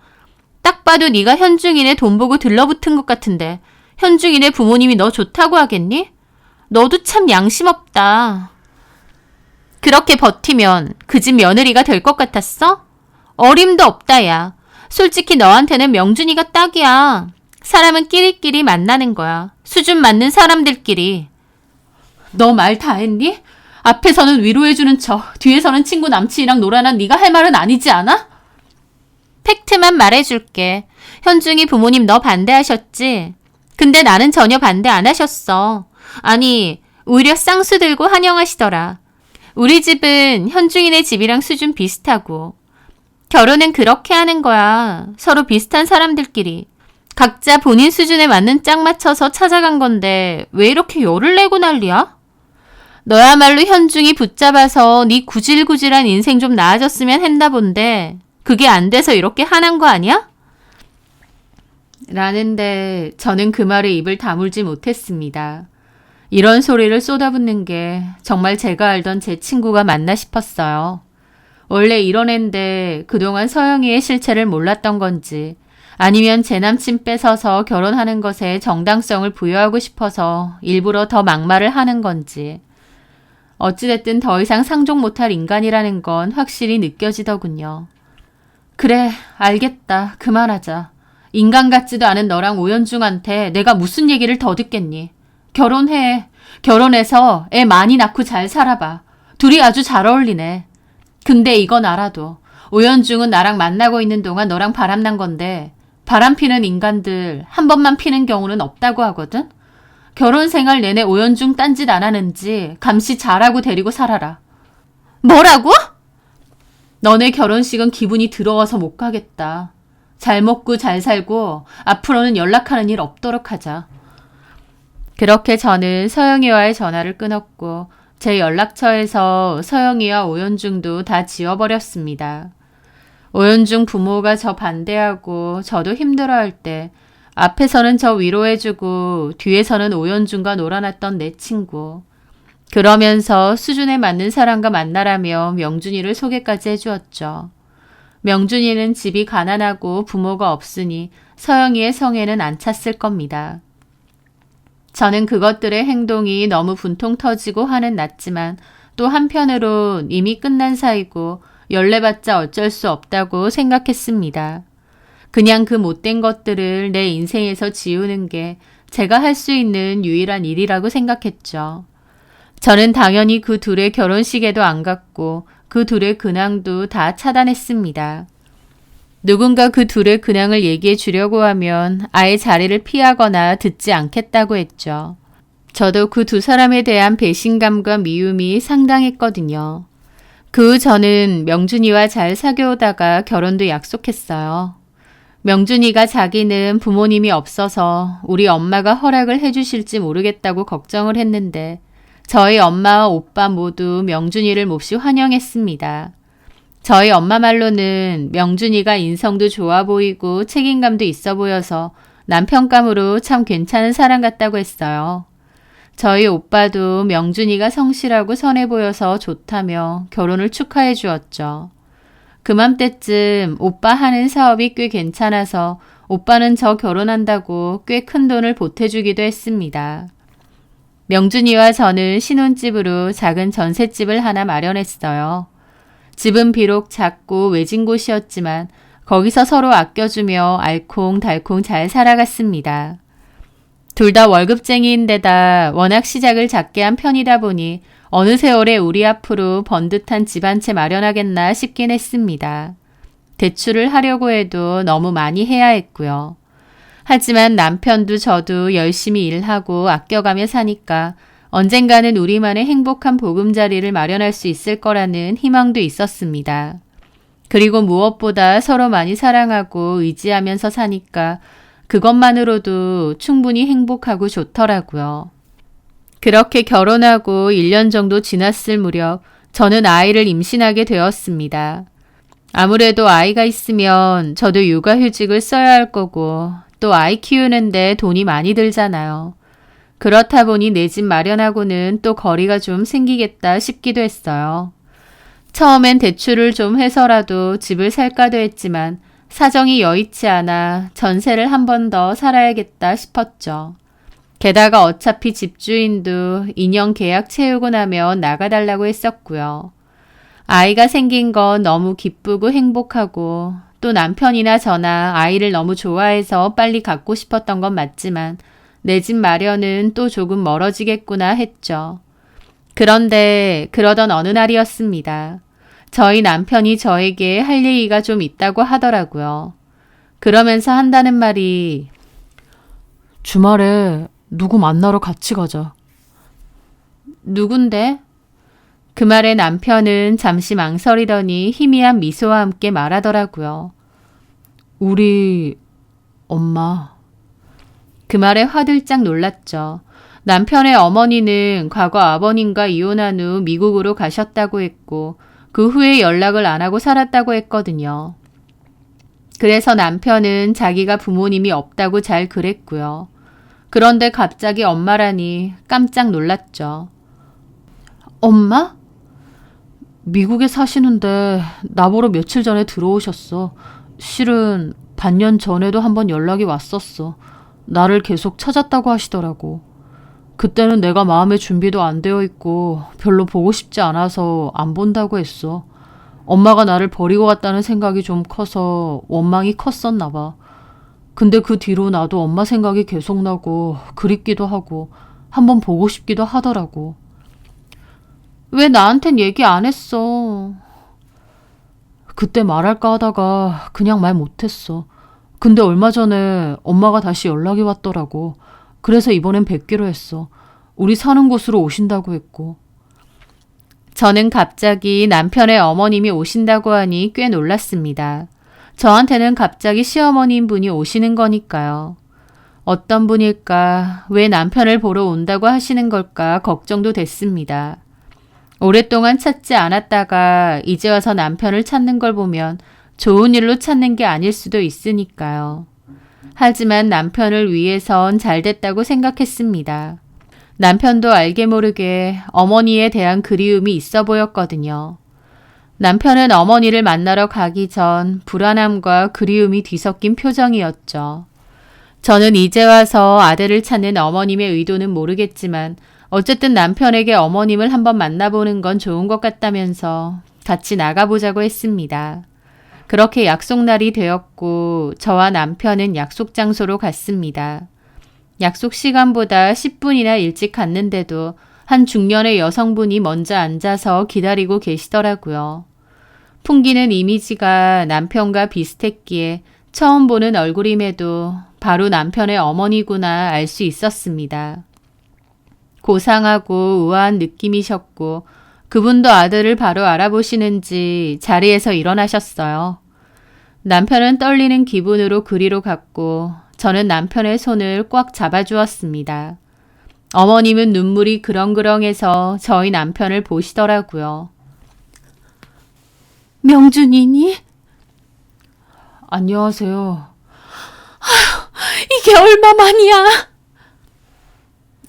딱 봐도 네가 현중이네 돈 보고 들러붙은 것 같은데 현중이네 부모님이 너 좋다고 하겠니? 너도 참 양심 없다. 그렇게 버티면 그 집 며느리가 될 것 같았어? 어림도 없다 야. 솔직히 너한테는 명준이가 딱이야. 사람은 끼리끼리 만나는 거야. 수준 맞는 사람들끼리. 너 말 다 했니? 앞에서는 위로해주는 척, 뒤에서는 친구 남친이랑 놀아난 네가 할 말은 아니지 않아? 팩트만 말해줄게. 현중이 부모님 너 반대하셨지? 근데 나는 전혀 반대 안 하셨어. 아니, 오히려 쌍수 들고 환영하시더라. 우리 집은 현중이네 집이랑 수준 비슷하고. 결혼은 그렇게 하는 거야. 서로 비슷한 사람들끼리. 각자 본인 수준에 맞는 짝 맞춰서 찾아간 건데 왜 이렇게 열을 내고 난리야? 너야말로 현중이 붙잡아서 네 구질구질한 인생 좀 나아졌으면 했나 본데 그게 안 돼서 이렇게 화난 거 아니야? 라는데 저는 그 말에 입을 다물지 못했습니다. 이런 소리를 쏟아붓는 게 정말 제가 알던 제 친구가 맞나 싶었어요. 원래 이런 앤데 그동안 서영이의 실체를 몰랐던 건지 아니면 제 남친 뺏어서 결혼하는 것에 정당성을 부여하고 싶어서 일부러 더 막말을 하는 건지 어찌됐든 더 이상 상종 못할 인간이라는 건 확실히 느껴지더군요. 그래, 알겠다. 그만하자. 인간 같지도 않은 너랑 오연중한테 내가 무슨 얘기를 더 듣겠니? 결혼해. 결혼해서 애 많이 낳고 잘 살아봐. 둘이 아주 잘 어울리네. 근데 이건 알아도 오연중은 나랑 만나고 있는 동안 너랑 바람난 건데 바람 피는 인간들 한 번만 피는 경우는 없다고 하거든? 결혼 생활 내내 오연중 딴짓 안 하는지 감시 잘하고 데리고 살아라. 뭐라고? 너네 결혼식은 기분이 더러워서 못 가겠다. 잘 먹고 잘 살고 앞으로는 연락하는 일 없도록 하자. 그렇게 저는 서영이와의 전화를 끊었고 제 연락처에서 서영이와 오연중도 다 지워버렸습니다. 오연중 부모가 저 반대하고 저도 힘들어할 때 앞에서는 저 위로해주고 뒤에서는 오연중과 놀아났던 내 친구. 그러면서 수준에 맞는 사람과 만나라며 명준이를 소개까지 해주었죠. 명준이는 집이 가난하고 부모가 없으니 서영이의 성에는 안 찼을 겁니다. 저는 그것들의 행동이 너무 분통 터지고 화는 났지만 또 한편으론 이미 끝난 사이고 연례봤자 어쩔 수 없다고 생각했습니다. 그냥 그 못된 것들을 내 인생에서 지우는 게 제가 할 수 있는 유일한 일이라고 생각했죠. 저는 당연히 그 둘의 결혼식에도 안 갔고 그 둘의 근황도 다 차단했습니다. 누군가 그 둘의 근황을 얘기해 주려고 하면 아예 자리를 피하거나 듣지 않겠다고 했죠. 저도 그 두 사람에 대한 배신감과 미움이 상당했거든요. 그 후 저는 명준이와 잘 사귀어오다가 결혼도 약속했어요. 명준이가 자기는 부모님이 없어서 우리 엄마가 허락을 해주실지 모르겠다고 걱정을 했는데 저희 엄마와 오빠 모두 명준이를 몹시 환영했습니다. 저희 엄마 말로는 명준이가 인성도 좋아 보이고 책임감도 있어 보여서 남편감으로 참 괜찮은 사람 같다고 했어요. 저희 오빠도 명준이가 성실하고 선해 보여서 좋다며 결혼을 축하해 주었죠. 그맘때쯤 오빠 하는 사업이 꽤 괜찮아서 오빠는 저 결혼한다고 꽤 큰 돈을 보태주기도 했습니다. 명준이와 저는 신혼집으로 작은 전셋집을 하나 마련했어요. 집은 비록 작고 외진 곳이었지만 거기서 서로 아껴주며 알콩달콩 잘 살아갔습니다. 둘 다 월급쟁이인데다 워낙 시작을 작게 한 편이다 보니 어느 세월에 우리 앞으로 번듯한 집 한 채 마련하겠나 싶긴 했습니다. 대출을 하려고 해도 너무 많이 해야 했고요. 하지만 남편도 저도 열심히 일하고 아껴가며 사니까 언젠가는 우리만의 행복한 보금자리를 마련할 수 있을 거라는 희망도 있었습니다. 그리고 무엇보다 서로 많이 사랑하고 의지하면서 사니까 그것만으로도 충분히 행복하고 좋더라고요. 그렇게 결혼하고 1년 정도 지났을 무렵 저는 아이를 임신하게 되었습니다. 아무래도 아이가 있으면 저도 육아휴직을 써야 할 거고 또 아이 키우는데 돈이 많이 들잖아요. 그렇다 보니 내 집 마련하고는 또 거리가 좀 생기겠다 싶기도 했어요. 처음엔 대출을 좀 해서라도 집을 살까도 했지만 사정이 여의치 않아 전세를 한 번 더 살아야겠다 싶었죠. 게다가 어차피 집주인도 2년 계약 채우고 나면 나가달라고 했었고요. 아이가 생긴 건 너무 기쁘고 행복하고 또 남편이나 저나 아이를 너무 좋아해서 빨리 갖고 싶었던 건 맞지만 내 집 마련은 또 조금 멀어지겠구나 했죠. 그런데 그러던 어느 날이었습니다. 저희 남편이 저에게 할 얘기가 좀 있다고 하더라고요. 그러면서 한다는 말이 주말에 누구 만나러 같이 가자. 누군데? 그 말에 남편은 잠시 망설이더니 희미한 미소와 함께 말하더라고요. 우리 엄마. 그 말에 화들짝 놀랐죠. 남편의 어머니는 과거 아버님과 이혼한 후 미국으로 가셨다고 했고 그 후에 연락을 안 하고 살았다고 했거든요. 그래서 남편은 자기가 부모님이 없다고 잘 그랬고요. 그런데 갑자기 엄마라니 깜짝 놀랐죠. 엄마? 미국에 사시는데 나보러 며칠 전에 들어오셨어. 실은 반년 전에도 한번 연락이 왔었어. 나를 계속 찾았다고 하시더라고. 그때는 내가 마음의 준비도 안 되어 있고 별로 보고 싶지 않아서 안 본다고 했어. 엄마가 나를 버리고 갔다는 생각이 좀 커서 원망이 컸었나 봐. 근데 그 뒤로 나도 엄마 생각이 계속 나고 그립기도 하고 한번 보고 싶기도 하더라고. 왜 나한텐 얘기 안 했어? 그때 말할까 하다가 그냥 말 못했어. 근데 얼마 전에 엄마가 다시 연락이 왔더라고. 그래서 이번엔 뵙기로 했어. 우리 사는 곳으로 오신다고 했고. 저는 갑자기 남편의 어머님이 오신다고 하니 꽤 놀랐습니다. 저한테는 갑자기 시어머님 분이 오시는 거니까요. 어떤 분일까, 왜 남편을 보러 온다고 하시는 걸까 걱정도 됐습니다. 오랫동안 찾지 않았다가 이제 와서 남편을 찾는 걸 보면 좋은 일로 찾는 게 아닐 수도 있으니까요. 하지만 남편을 위해선 잘 됐다고 생각했습니다. 남편도 알게 모르게 어머니에 대한 그리움이 있어 보였거든요. 남편은 어머니를 만나러 가기 전 불안함과 그리움이 뒤섞인 표정이었죠. 저는 이제 와서 아들을 찾는 어머님의 의도는 모르겠지만 어쨌든 남편에게 어머님을 한번 만나보는 건 좋은 것 같다면서 같이 나가보자고 했습니다. 그렇게 약속 날이 되었고 저와 남편은 약속 장소로 갔습니다. 약속 시간보다 10분이나 일찍 갔는데도 한 중년의 여성분이 먼저 앉아서 기다리고 계시더라고요. 풍기는 이미지가 남편과 비슷했기에 처음 보는 얼굴임에도 바로 남편의 어머니구나 알 수 있었습니다. 고상하고 우아한 느낌이셨고 그분도 아들을 바로 알아보시는지 자리에서 일어나셨어요. 남편은 떨리는 기분으로 그리로 갔고 저는 남편의 손을 꽉 잡아주었습니다. 어머님은 눈물이 그렁그렁해서 저희 남편을 보시더라고요. 명준이니? 안녕하세요. 이게 얼마만이야?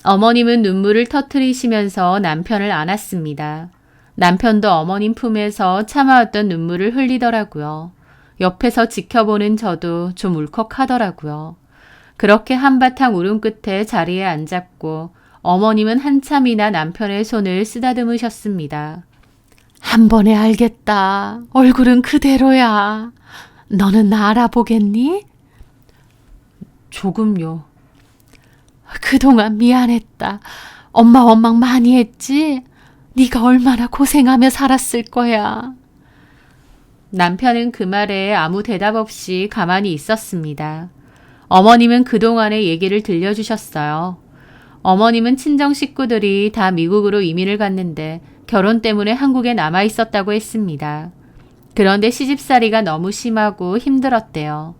어머님은 눈물을 터뜨리시면서 남편을 안았습니다. 남편도 어머님 품에서 참아왔던 눈물을 흘리더라고요. 옆에서 지켜보는 저도 좀 울컥하더라고요. 그렇게 한바탕 울음 끝에 자리에 앉았고 어머님은 한참이나 남편의 손을 쓰다듬으셨습니다. 한 번에 알겠다. 얼굴은 그대로야. 너는 나 알아보겠니? 조금요. 그동안 미안했다. 엄마 원망 많이 했지? 네가 얼마나 고생하며 살았을 거야. 남편은 그 말에 아무 대답 없이 가만히 있었습니다. 어머님은 그동안의 얘기를 들려주셨어요. 어머님은 친정 식구들이 다 미국으로 이민을 갔는데 결혼 때문에 한국에 남아 있었다고 했습니다. 그런데 시집살이가 너무 심하고 힘들었대요.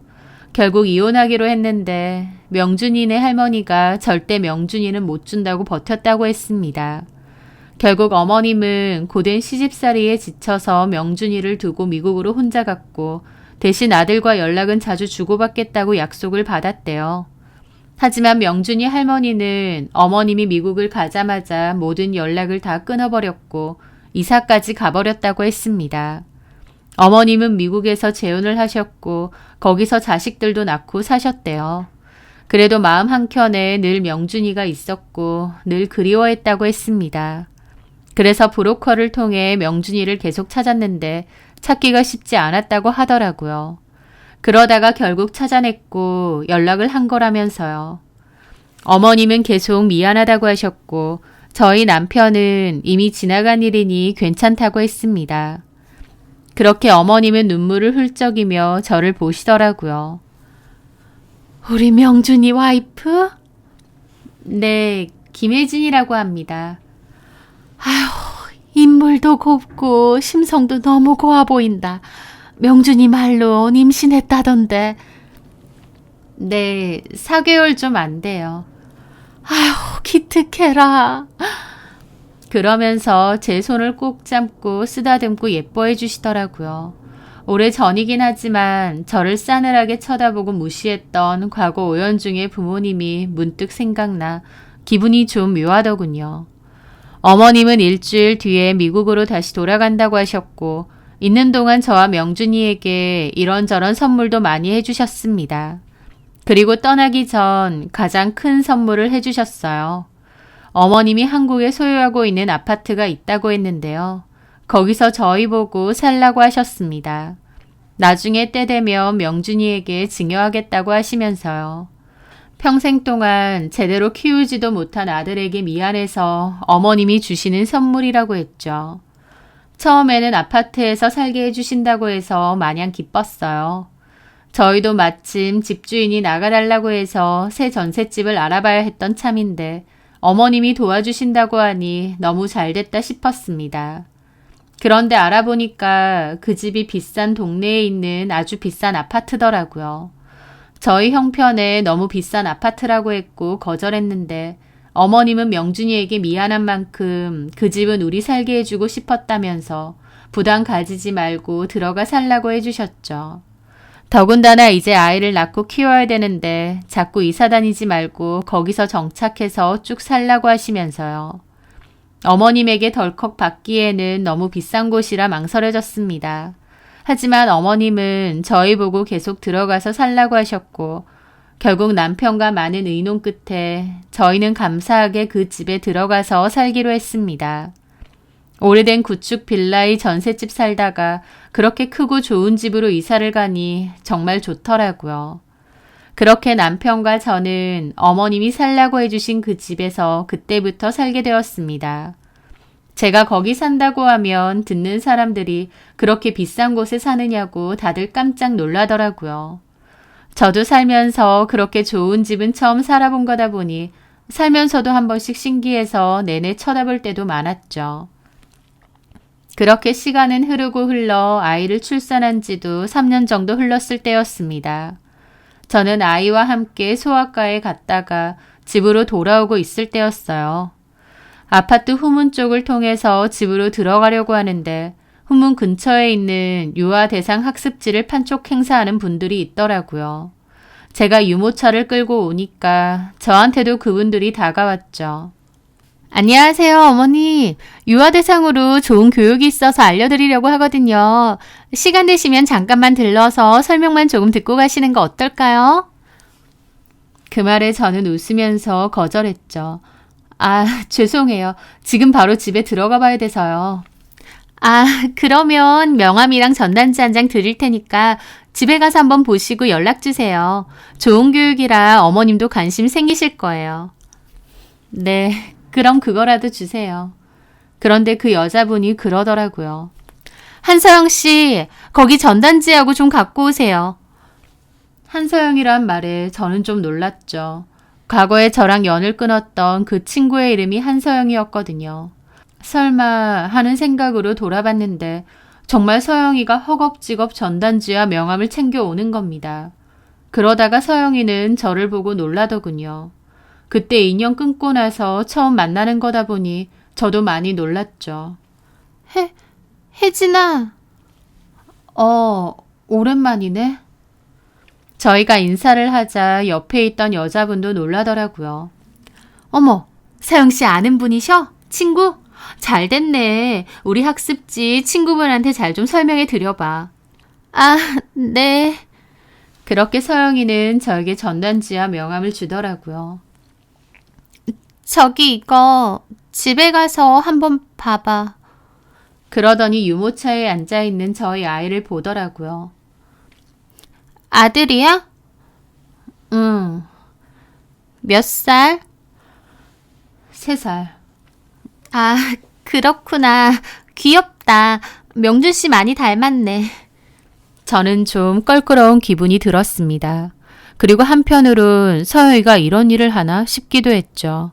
결국 이혼하기로 했는데 명준이네 할머니가 절대 명준이는 못 준다고 버텼다고 했습니다. 결국 어머님은 고된 시집살이에 지쳐서 명준이를 두고 미국으로 혼자 갔고 대신 아들과 연락은 자주 주고받겠다고 약속을 받았대요. 하지만 명준이 할머니는 어머님이 미국을 가자마자 모든 연락을 다 끊어버렸고 이사까지 가버렸다고 했습니다. 어머님은 미국에서 재혼을 하셨고 거기서 자식들도 낳고 사셨대요. 그래도 마음 한켠에 늘 명준이가 있었고 늘 그리워했다고 했습니다. 그래서 브로커를 통해 명준이를 계속 찾았는데 찾기가 쉽지 않았다고 하더라고요. 그러다가 결국 찾아냈고 연락을 한 거라면서요. 어머님은 계속 미안하다고 하셨고 저희 남편은 이미 지나간 일이니 괜찮다고 했습니다. 그렇게 어머님은 눈물을 훌쩍이며 저를 보시더라고요. 우리 명준이 와이프? 네, 김혜진이라고 합니다. 인물도 곱고 심성도 너무 고와 보인다. 명준이 말로 임신했다던데. 네, 4개월 좀 안 돼요. 기특해라. 그러면서 제 손을 꼭 잡고 쓰다듬고 예뻐해 주시더라고요. 오래 전이긴 하지만 저를 싸늘하게 쳐다보고 무시했던 과거 오연중의 부모님이 문득 생각나 기분이 좀 묘하더군요. 어머님은 일주일 뒤에 미국으로 다시 돌아간다고 하셨고 있는 동안 저와 명준이에게 이런저런 선물도 많이 해주셨습니다. 그리고 떠나기 전 가장 큰 선물을 해주셨어요. 어머님이 한국에 소유하고 있는 아파트가 있다고 했는데요. 거기서 저희 보고 살라고 하셨습니다. 나중에 때 되면 명준이에게 증여하겠다고 하시면서요. 평생 동안 제대로 키우지도 못한 아들에게 미안해서 어머님이 주시는 선물이라고 했죠. 처음에는 아파트에서 살게 해주신다고 해서 마냥 기뻤어요. 저희도 마침 집주인이 나가달라고 해서 새 전셋집을 알아봐야 했던 참인데 어머님이 도와주신다고 하니 너무 잘됐다 싶었습니다. 그런데 알아보니까 그 집이 비싼 동네에 있는 아주 비싼 아파트더라고요. 저희 형편에 너무 비싼 아파트라고 했고 거절했는데 어머님은 명준이에게 미안한 만큼 그 집은 우리 살게 해주고 싶었다면서 부담 가지지 말고 들어가 살라고 해주셨죠. 더군다나 이제 아이를 낳고 키워야 되는데 자꾸 이사 다니지 말고 거기서 정착해서 쭉 살라고 하시면서요. 어머님에게 덜컥 받기에는 너무 비싼 곳이라 망설여졌습니다. 하지만 어머님은 저희 보고 계속 들어가서 살라고 하셨고 결국 남편과 많은 의논 끝에 저희는 감사하게 그 집에 들어가서 살기로 했습니다. 오래된 구축 빌라의 전셋집 살다가 그렇게 크고 좋은 집으로 이사를 가니 정말 좋더라고요. 그렇게 남편과 저는 어머님이 살라고 해주신 그 집에서 그때부터 살게 되었습니다. 제가 거기 산다고 하면 듣는 사람들이 그렇게 비싼 곳에 사느냐고 다들 깜짝 놀라더라고요. 저도 살면서 그렇게 좋은 집은 처음 살아본 거다 보니 살면서도 한 번씩 신기해서 내내 쳐다볼 때도 많았죠. 그렇게 시간은 흐르고 흘러 아이를 출산한 지도 3년 정도 흘렀을 때였습니다. 저는 아이와 함께 소아과에 갔다가 집으로 돌아오고 있을 때였어요. 아파트 후문 쪽을 통해서 집으로 들어가려고 하는데 후문 근처에 있는 유아 대상 학습지를 판촉 행사하는 분들이 있더라고요. 제가 유모차를 끌고 오니까 저한테도 그분들이 다가왔죠. 안녕하세요, 어머니. 유아 대상으로 좋은 교육이 있어서 알려드리려고 하거든요. 시간 되시면 잠깐만 들러서 설명만 조금 듣고 가시는 거 어떨까요? 그 말에 저는 웃으면서 거절했죠. 죄송해요. 지금 바로 집에 들어가 봐야 돼서요. 그러면 명함이랑 전단지 한 장 드릴 테니까 집에 가서 한번 보시고 연락 주세요. 좋은 교육이라 어머님도 관심 생기실 거예요. 네, 그럼 그거라도 주세요. 그런데 그 여자분이 그러더라고요. 한서영 씨, 거기 전단지하고 좀 갖고 오세요. 한서영이란 말에 저는 좀 놀랐죠. 과거에 저랑 연을 끊었던 그 친구의 이름이 한서영이었거든요. 설마 하는 생각으로 돌아봤는데 정말 서영이가 허겁지겁 전단지와 명함을 챙겨오는 겁니다. 그러다가 서영이는 저를 보고 놀라더군요. 그때 인연 끊고 나서 처음 만나는 거다 보니 저도 많이 놀랐죠. 혜진아. 오랜만이네. 저희가 인사를 하자 옆에 있던 여자분도 놀라더라고요. 어머, 서영씨 아는 분이셔? 친구? 잘 됐네. 우리 학습지 친구분한테 잘 좀 설명해 드려봐. 아, 네. 그렇게 서영이는 저에게 전단지와 명함을 주더라고요. 저기 이거 집에 가서 한번 봐봐. 그러더니 유모차에 앉아있는 저희 아이를 보더라고요. 아들이야? 응, 몇 살? 3살. 아, 그렇구나. 귀엽다. 명준 씨 많이 닮았네. 저는 좀 껄끄러운 기분이 들었습니다. 그리고 한편으론 서영이가 이런 일을 하나 싶기도 했죠.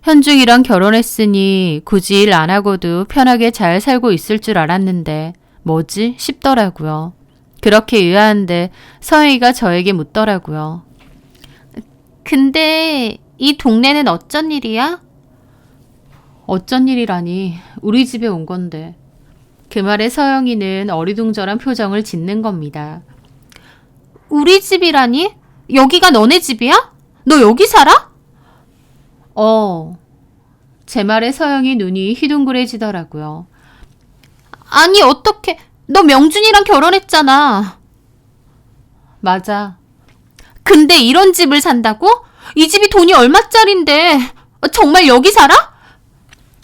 현중이랑 결혼했으니 굳이 일 안 하고도 편하게 잘 살고 있을 줄 알았는데 뭐지 싶더라고요. 그렇게 의아한데 서영이가 저에게 묻더라고요. 근데 이 동네는 어쩐 일이야? 어쩐 일이라니 우리 집에 온 건데. 그 말에 서영이는 어리둥절한 표정을 짓는 겁니다. 우리 집이라니? 여기가 너네 집이야? 너 여기 살아? 제 말에 서영이 눈이 휘둥그레지더라고요. 아니, 어떡해. 너 명준이랑 결혼했잖아. 맞아. 근데 이런 집을 산다고? 이 집이 돈이 얼마짜린데? 정말 여기 살아?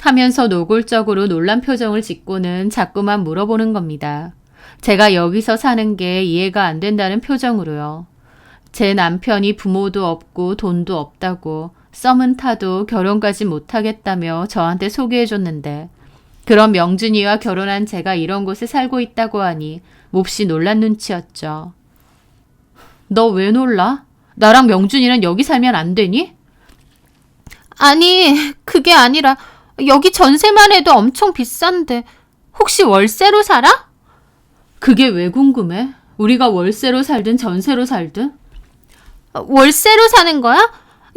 하면서 노골적으로 놀란 표정을 짓고는 자꾸만 물어보는 겁니다. 제가 여기서 사는 게 이해가 안 된다는 표정으로요. 제 남편이 부모도 없고 돈도 없다고 썸은 타도 결혼까지 못하겠다며 저한테 소개해줬는데 그런 명준이와 결혼한 제가 이런 곳에 살고 있다고 하니 몹시 놀란 눈치였죠. 너 왜 놀라? 나랑 명준이는 여기 살면 안 되니? 아니, 그게 아니라 여기 전세만 해도 엄청 비싼데 혹시 월세로 살아? 그게 왜 궁금해? 우리가 월세로 살든 전세로 살든? 월세로 사는 거야?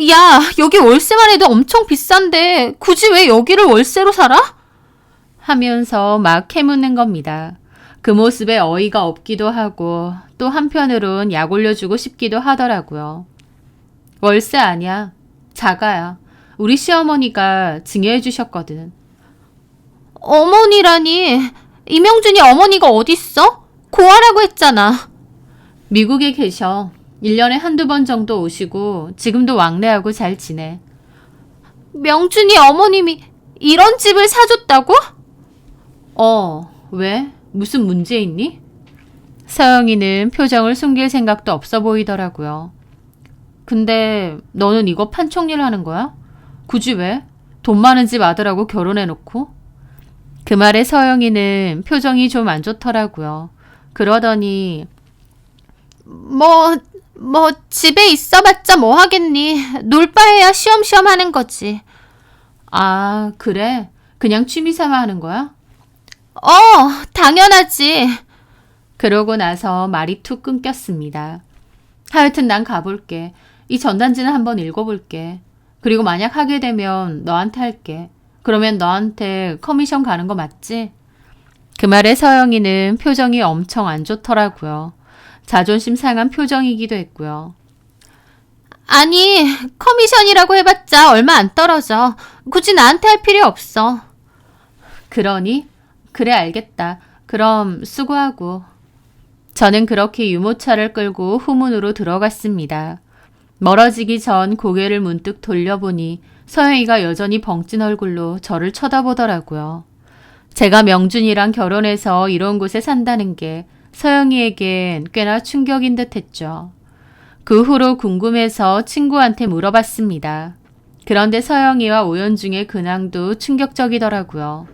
야, 여기 월세만 해도 엄청 비싼데 굳이 왜 여기를 월세로 살아? 하면서 막 캐묻는 겁니다. 그 모습에 어이가 없기도 하고 또 한편으론 약 올려주고 싶기도 하더라고요. 월세 아니야. 자가야. 우리 시어머니가 증여해 주셨거든. 어머니라니. 이명준이 어머니가 어딨어? 고아라고 했잖아. 미국에 계셔. 1년에 한두 번 정도 오시고 지금도 왕래하고 잘 지내. 명준이 어머님이 이런 집을 사줬다고? 왜? 무슨 문제 있니? 서영이는 표정을 숨길 생각도 없어 보이더라고요. 근데 너는 이거 판촉일 하는 거야? 굳이 왜? 돈 많은 집 아들하고 결혼해놓고? 그 말에 서영이는 표정이 좀 안 좋더라고요. 그러더니 집에 있어봤자 뭐 하겠니. 놀 바에야 쉬엄쉬엄 하는 거지. 아, 그래? 그냥 취미 삼아 하는 거야? 당연하지. 그러고 나서 말이 툭 끊겼습니다. 하여튼 난 가볼게. 이 전단지는 한번 읽어볼게. 그리고 만약 하게 되면 너한테 할게. 그러면 너한테 커미션 가는 거 맞지? 그 말에 서영이는 표정이 엄청 안 좋더라고요. 자존심 상한 표정이기도 했고요. 아니, 커미션이라고 해봤자 얼마 안 떨어져. 굳이 나한테 할 필요 없어. 그러니? 그래 알겠다. 그럼 수고하고. 저는 그렇게 유모차를 끌고 후문으로 들어갔습니다. 멀어지기 전 고개를 문득 돌려보니 서영이가 여전히 벙찐 얼굴로 저를 쳐다보더라고요. 제가 명준이랑 결혼해서 이런 곳에 산다는 게 서영이에겐 꽤나 충격인 듯 했죠. 그 후로 궁금해서 친구한테 물어봤습니다. 그런데 서영이와 오연중의 근황도 충격적이더라고요.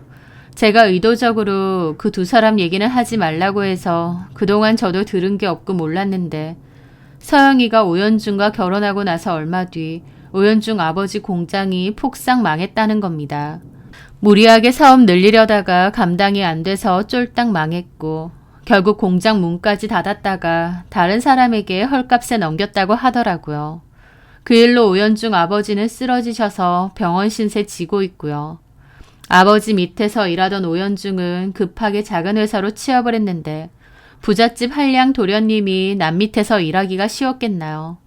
제가 의도적으로 그 두 사람 얘기는 하지 말라고 해서 그동안 저도 들은 게 없고 몰랐는데 서영이가 오연중과 결혼하고 나서 얼마 뒤 오연중 아버지 공장이 폭삭 망했다는 겁니다. 무리하게 사업 늘리려다가 감당이 안 돼서 쫄딱 망했고 결국 공장 문까지 닫았다가 다른 사람에게 헐값에 넘겼다고 하더라고요. 그 일로 오연중 아버지는 쓰러지셔서 병원 신세 지고 있고요. 아버지 밑에서 일하던 오연중은 급하게 작은 회사로 취업을 했는데 부잣집 한량 도련님이 남 밑에서 일하기가 쉬웠겠나요.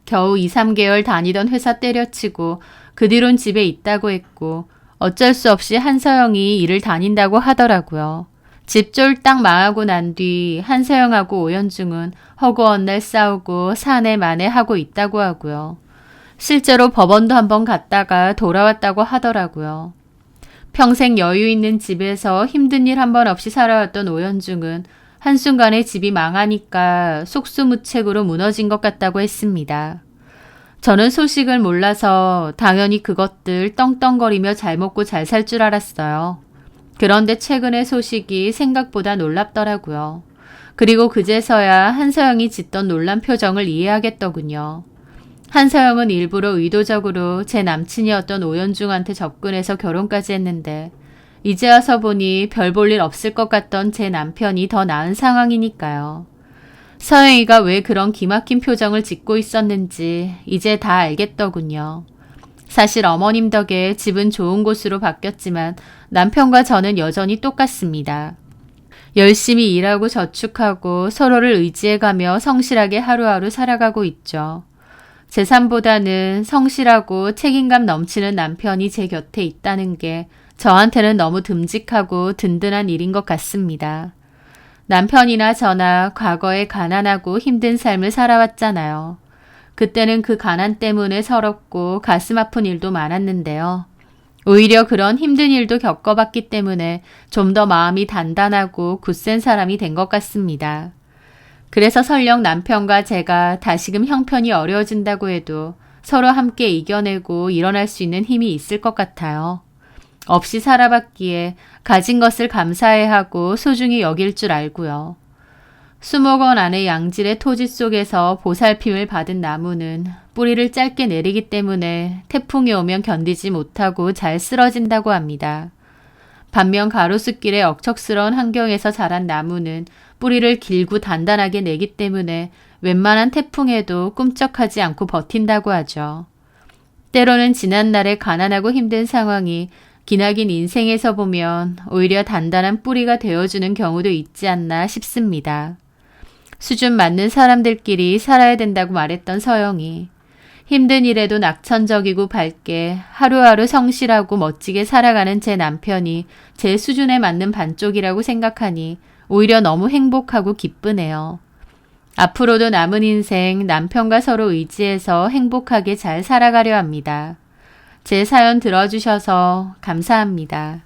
겨우 2, 3개월 다니던 회사 때려치고 그 뒤론 집에 있다고 했고 어쩔 수 없이 한서영이 일을 다닌다고 하더라고요. 집 쫄딱 망하고 난 뒤 한서영하고 오연중은 허구헌날 싸우고 사내 만회하고 있다고 하고요. 실제로 법원도 한번 갔다가 돌아왔다고 하더라고요. 평생 여유 있는 집에서 힘든 일 한 번 없이 살아왔던 오연중은 한순간에 집이 망하니까 속수무책으로 무너진 것 같다고 했습니다. 저는 소식을 몰라서 당연히 그것들 떵떵거리며 잘 먹고 잘 살 줄 알았어요. 그런데 최근의 소식이 생각보다 놀랍더라고요. 그리고 그제서야 한서영이 짓던 놀란 표정을 이해하겠더군요. 한서영은 일부러 의도적으로 제 남친이었던 오연중한테 접근해서 결혼까지 했는데 이제 와서 보니 별 볼 일 없을 것 같던 제 남편이 더 나은 상황이니까요. 서영이가 왜 그런 기막힌 표정을 짓고 있었는지 이제 다 알겠더군요. 사실 어머님 덕에 집은 좋은 곳으로 바뀌었지만 남편과 저는 여전히 똑같습니다. 열심히 일하고 저축하고 서로를 의지해가며 성실하게 하루하루 살아가고 있죠. 재산보다는 성실하고 책임감 넘치는 남편이 제 곁에 있다는 게 저한테는 너무 듬직하고 든든한 일인 것 같습니다. 남편이나 저나 과거에 가난하고 힘든 삶을 살아왔잖아요. 그때는 그 가난 때문에 서럽고 가슴 아픈 일도 많았는데요. 오히려 그런 힘든 일도 겪어봤기 때문에 좀 더 마음이 단단하고 굳센 사람이 된 것 같습니다. 그래서 설령 남편과 제가 다시금 형편이 어려워진다고 해도 서로 함께 이겨내고 일어날 수 있는 힘이 있을 것 같아요. 없이 살아봤기에 가진 것을 감사해하고 소중히 여길 줄 알고요. 수목원 안의 양질의 토지 속에서 보살핌을 받은 나무는 뿌리를 짧게 내리기 때문에 태풍이 오면 견디지 못하고 잘 쓰러진다고 합니다. 반면 가로수길의 억척스러운 환경에서 자란 나무는 뿌리를 길고 단단하게 내기 때문에 웬만한 태풍에도 꿈쩍하지 않고 버틴다고 하죠. 때로는 지난날의 가난하고 힘든 상황이 기나긴 인생에서 보면 오히려 단단한 뿌리가 되어주는 경우도 있지 않나 싶습니다. 수준 맞는 사람들끼리 살아야 된다고 말했던 서영이 힘든 일에도 낙천적이고 밝게 하루하루 성실하고 멋지게 살아가는 제 남편이 제 수준에 맞는 반쪽이라고 생각하니 오히려 너무 행복하고 기쁘네요. 앞으로도 남은 인생 남편과 서로 의지해서 행복하게 잘 살아가려 합니다. 제 사연 들어주셔서 감사합니다.